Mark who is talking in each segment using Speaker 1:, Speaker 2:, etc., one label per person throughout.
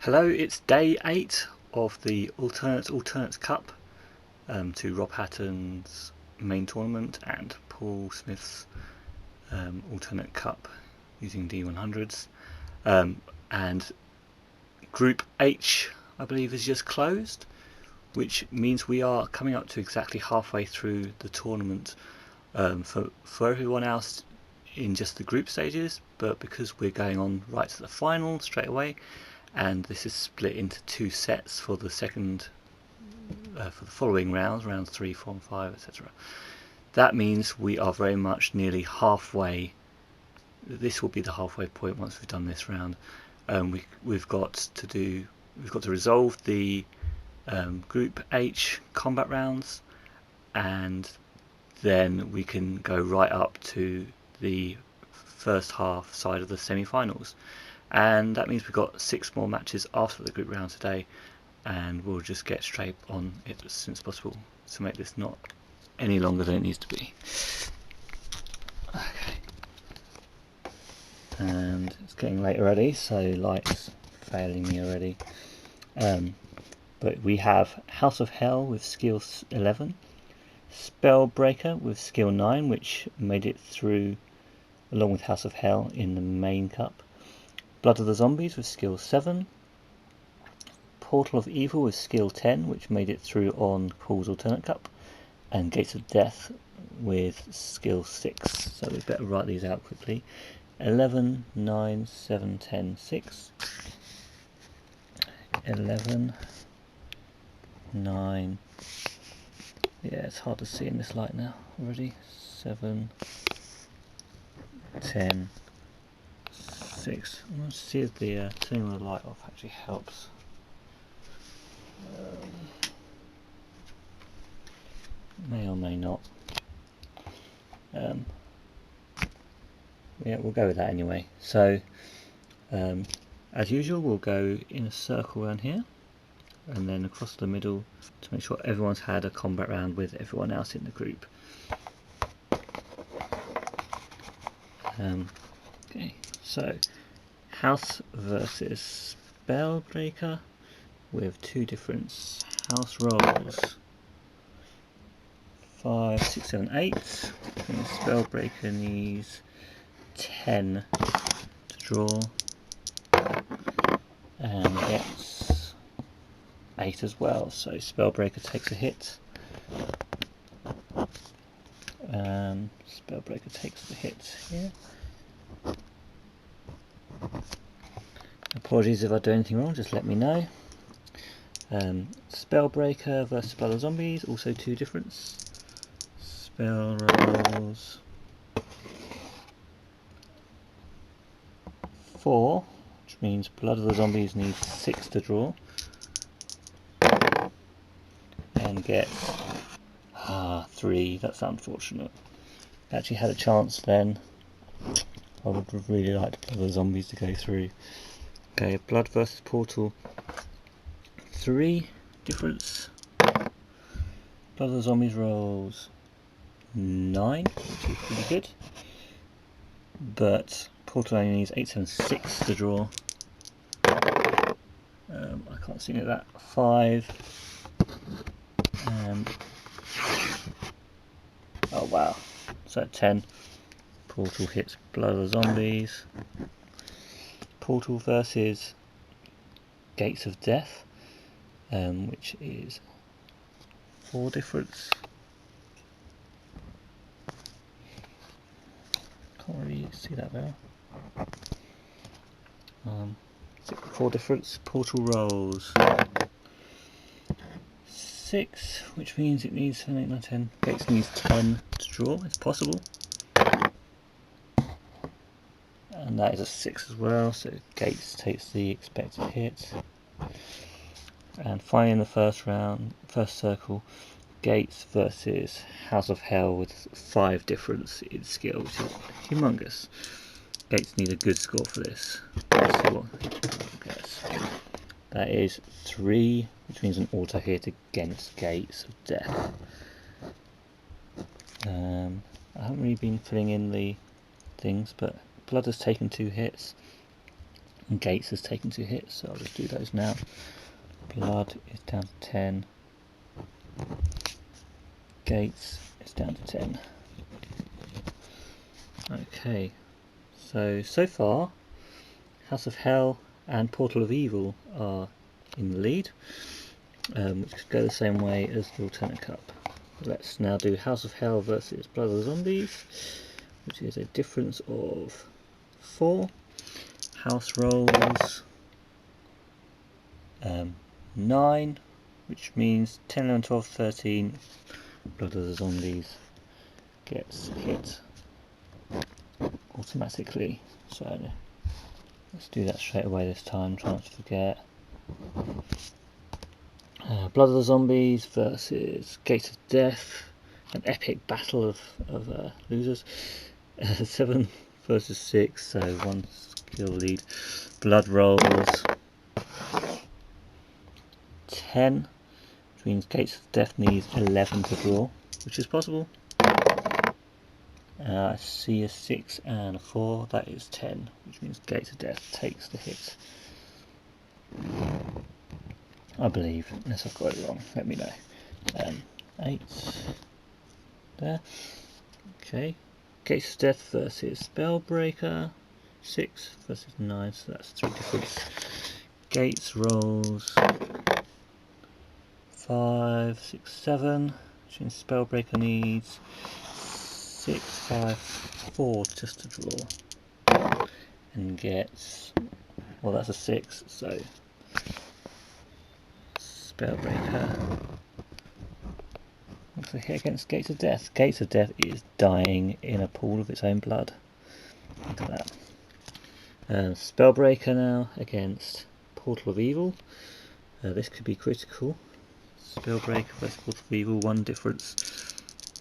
Speaker 1: Hello, it's day 8 of the Alternates Cup, to Rob Hatton's main tournament and Paul Smith's Alternate Cup using D100s. And Group H, I believe, is just closed, which means we are coming up to exactly halfway through the tournament for everyone else in just the group stages, but because we're going on right to the final straight away, and this is split into 2 sets for the second for the following rounds 3, 4 and 5, etc. That means we are very much nearly halfway. This will be the halfway point once we've done this round. We've got to resolve the Group H combat rounds, and then we can go right up to the first half side of the semi-finals. And that means we've got 6 more matches after the group round today, and we'll just get straight on it as soon as possible to make this not any longer than it needs to be. Okay. And it's getting late already, so light's failing me already. But we have House of Hell with skill 11, Spellbreaker with skill 9, which made it through along with House of Hell in the main cup, Blood of the Zombies with skill 7, Portal of Evil with skill 10, which made it through on Paul's Alternate Cup, and Gates of Death with skill 6. So we better write these out quickly. 11, 9, 7, 10, 6. 11, 9. Yeah, it's hard to see in this light now already. 7, 10, 6. Let's see if the turning the light off actually helps. May or may not. Yeah, we'll go with that anyway. So, as usual, we'll go in a circle around here, and then across the middle to make sure everyone's had a combat round with everyone else in the group. Okay, so House versus Spellbreaker with 2 different house rolls. 5, 6, 7, 8. And Spellbreaker needs 10 to draw and gets 8 as well. So Spellbreaker takes a hit. Spellbreaker takes the hit here. Apologies if I do anything wrong, just let me know. Spellbreaker versus Blood of Zombies, also 2 difference. Spell rolls 4, which means Blood of the Zombies needs 6 to draw, and gets 3. That's unfortunate. Actually had a chance then. I would have really liked Blood of the Zombies to go through. Okay, Blood versus Portal, 3 difference. Blood of the Zombies rolls 9, which is pretty good, but Portal only needs 8, 7, 6 to draw. I can't see any of that. 5, and oh wow, so 10. Portal hits Blood of the Zombies. Portal versus Gates of Death, which is 4 difference. Can't really see that there. 4 difference. Portal rolls 6, which means it needs 7, 8, 9, 10. Gates needs 10 to draw. It's possible. And that is a 6 as well, so Gates takes the expected hit. And finally in the first circle, Gates versus House of Hell with 5 difference in skill, which is humongous. Gates need a good score for this. Let's see what he gets. That is 3, which means an auto hit against Gates of Death. I haven't really been filling in the things, but Blood has taken 2 hits. and Gates has taken 2 hits, so I'll just do those now. Blood is down to 10. Gates is down to 10. Okay, so far House of Hell and Portal of Evil are in the lead, which could go the same way as the alternate cup. Let's now do House of Hell versus Blood of the Zombies, which is a difference of 4. House rolls 9, which means 10, 11, 12, 13. Blood of the Zombies gets hit automatically. So let's do that straight away this time, try not to forget. Blood of the Zombies versus Gate of Death, an epic battle of losers. 7 versus 6, so 1 skill lead. Blood rolls 10, which means Gates of Death needs 11 to draw, which is possible. I see a 6 and a 4, that is 10, which means Gates of Death takes the hit. I believe, unless I've got it wrong, let me know. 8 there. Okay, Gates of Death versus Spellbreaker, 6 versus 9, so that's 3 difference. Gates rolls 5, 6, 7, which means Spellbreaker needs 6, 5, 4 just to draw, and gets, well, that's a 6, so Spellbreaker looks a hit against Gates of Death. Gates of Death is dying in a pool of its own blood. Look at that. Spellbreaker now against Portal of Evil. This could be critical. Spellbreaker versus Portal of Evil, 1 difference.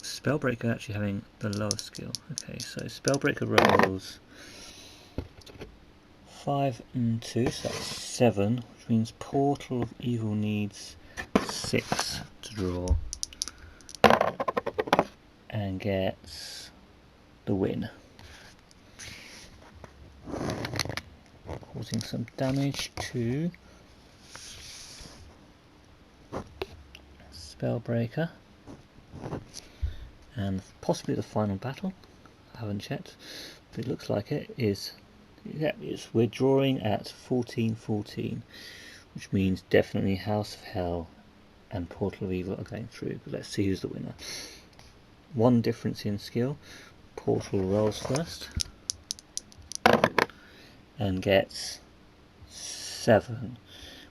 Speaker 1: Spellbreaker actually having the lower skill. Okay, so Spellbreaker rolls 5 and 2, so that's 7, which means Portal of Evil needs 6 to draw and gets the win, causing some damage to Spellbreaker, and possibly the final battle. I haven't checked, but it looks like it is. Yeah, we're drawing at 14-14, which means definitely House of Hell and Portal of Evil are going through. But let's see who's the winner. 1 difference in skill. Portal rolls first and gets 7,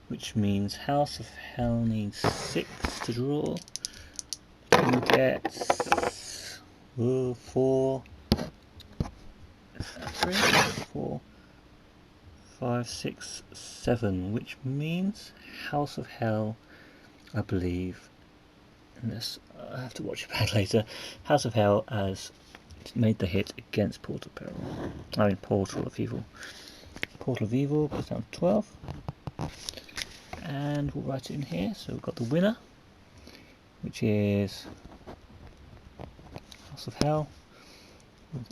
Speaker 1: which means House of Hell needs 6 to draw and gets 4, 3, 4, 5, 6, 7, which means House of Hell, I believe, unless I have to watch it back later, House of Hell has made the hit against Portal of Evil. Portal of Evil goes down to 12, and we'll write it in here. So we've got the winner, which is House of Hell with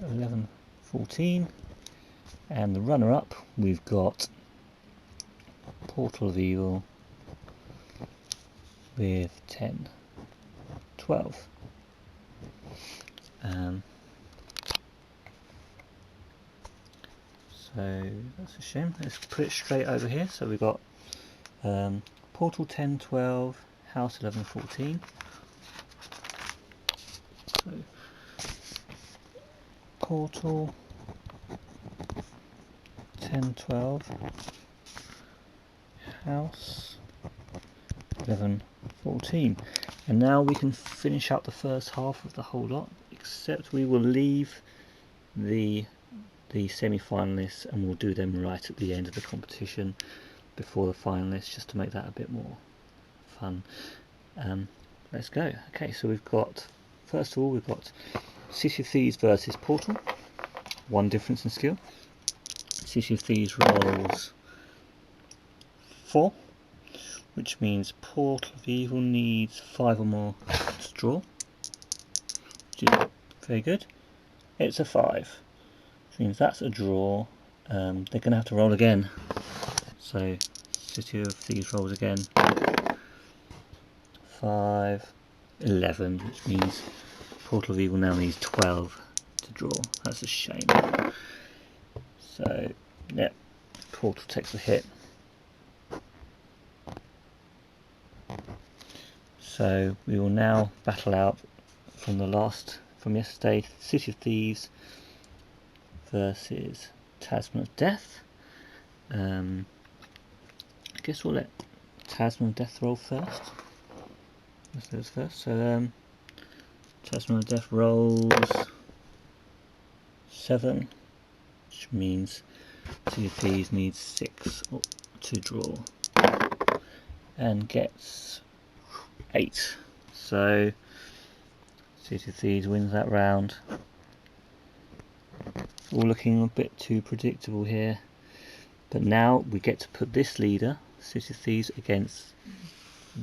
Speaker 1: 11-14, and the runner-up we've got Portal of Evil with 10-12. So that's a shame. Let's put it straight over here. So we've got Portal 10-12, House 11-14. So Portal 10-12, House 11-14. And now we can finish up the first half of the whole lot, except we will leave the semi-finalists and we'll do them right at the end of the competition before the finalists, just to make that a bit more fun. Let's go. Okay, so we've got, first of all, we've got City of Thieves versus Portal. 1 difference in skill. City of Thieves rolls 4, which means Portal of Evil needs 5 or more to draw, which is very good. It's a 5, which means that's a draw. They're going to have to roll again. So City of Thieves rolls again. 5, 11, which means Portal of Evil now needs 12 to draw. That's a shame. So, yeah, Portal takes the hit. So we will now battle out from yesterday, City of Thieves versus Talisman of Death. I guess we'll let Talisman of Death roll first. Let's do this first. So Talisman of Death rolls 7, which means City of Thieves needs 6 to draw, and gets 8. So City of Thieves wins that round. All looking a bit too predictable here, but now we get to put this leader, City of Thieves, against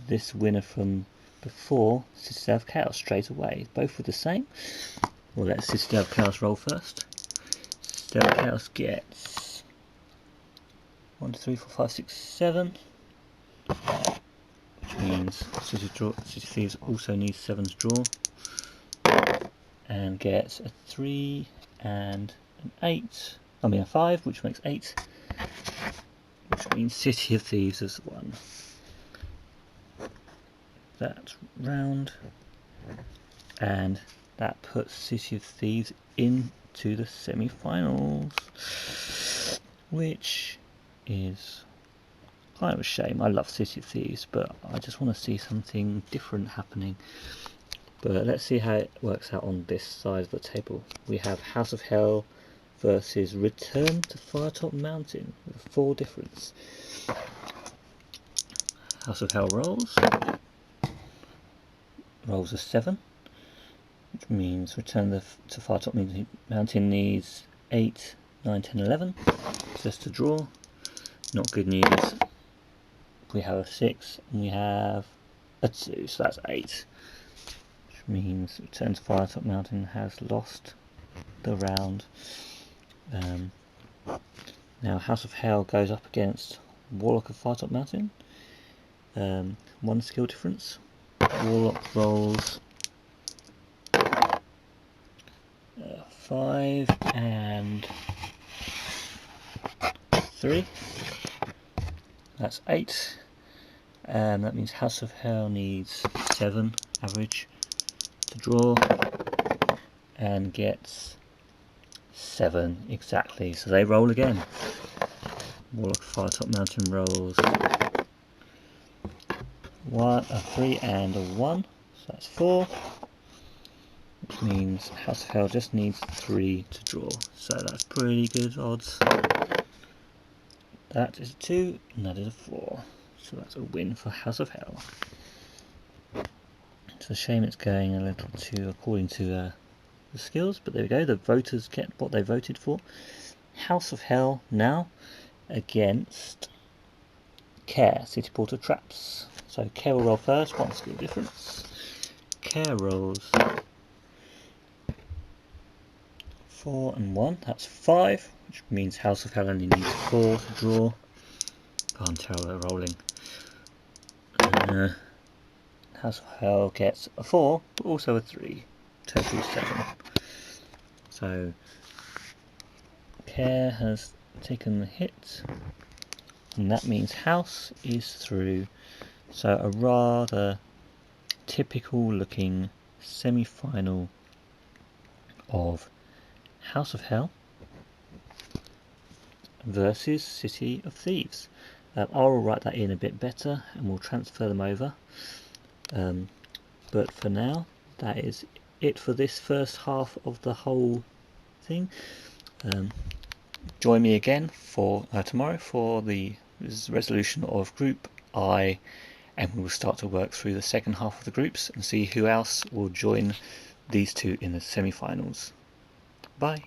Speaker 1: this winner from before, Citadel of Chaos, straight away. Both were the same. We'll let Citadel of Chaos roll first. Citadel of Chaos gets 1, 2, 3, 4, 5, 6, 7. Which means City of Thieves also needs 7 to draw. And gets a 3 and an 8. I mean a 5, which makes 8. Which means City of Thieves has won that round, and that puts City of Thieves into the semi-finals, which is kind of a shame. I love City of Thieves, but I just want to see something different happening. But let's see how it works out on this side of the table. We have House of Hell versus Return to Firetop Mountain with a 4 difference. House of Hell rolls a 7, which means Return to Firetop Mountain needs 8, 9, 10, 11 just to draw. Not good news. We have a 6 and we have a 2, so that's 8, which means Return to Firetop Mountain has lost the round. Now House of Hell goes up against Warlock of Firetop Mountain. 1 skill difference. Warlock rolls 5 and 3. That's 8. And that means House of Hell needs 7 average to draw and gets 7 exactly. So they roll again. Warlock of Firetop Mountain rolls a 3 and a 1, so that's 4, which means House of Hell just needs 3 to draw, so that's pretty good odds. That is a 2 and that is a 4, so that's a win for House of Hell. It's a shame it's going a little too according to the skills, but there we go, the voters get what they voted for. House of Hell now against Khare, Cityport of Traps. So Khare will roll first, 1 skill difference. Khare rolls 4 and 1, that's 5, which means House of Hell only needs 4 to draw. Oh, I'm terrible at rolling. House of Hell gets a 4, but also a 3, total 7. So Khare has taken the hit, and that means House is through. So a rather typical looking semi-final of House of Hell versus City of Thieves. I'll write that in a bit better and we'll transfer them over. But for now, that is it for this first half of the whole thing. Join me again for tomorrow for the resolution of Group I, and we will start to work through the second half of the groups and see who else will join these two in the semi-finals. Bye.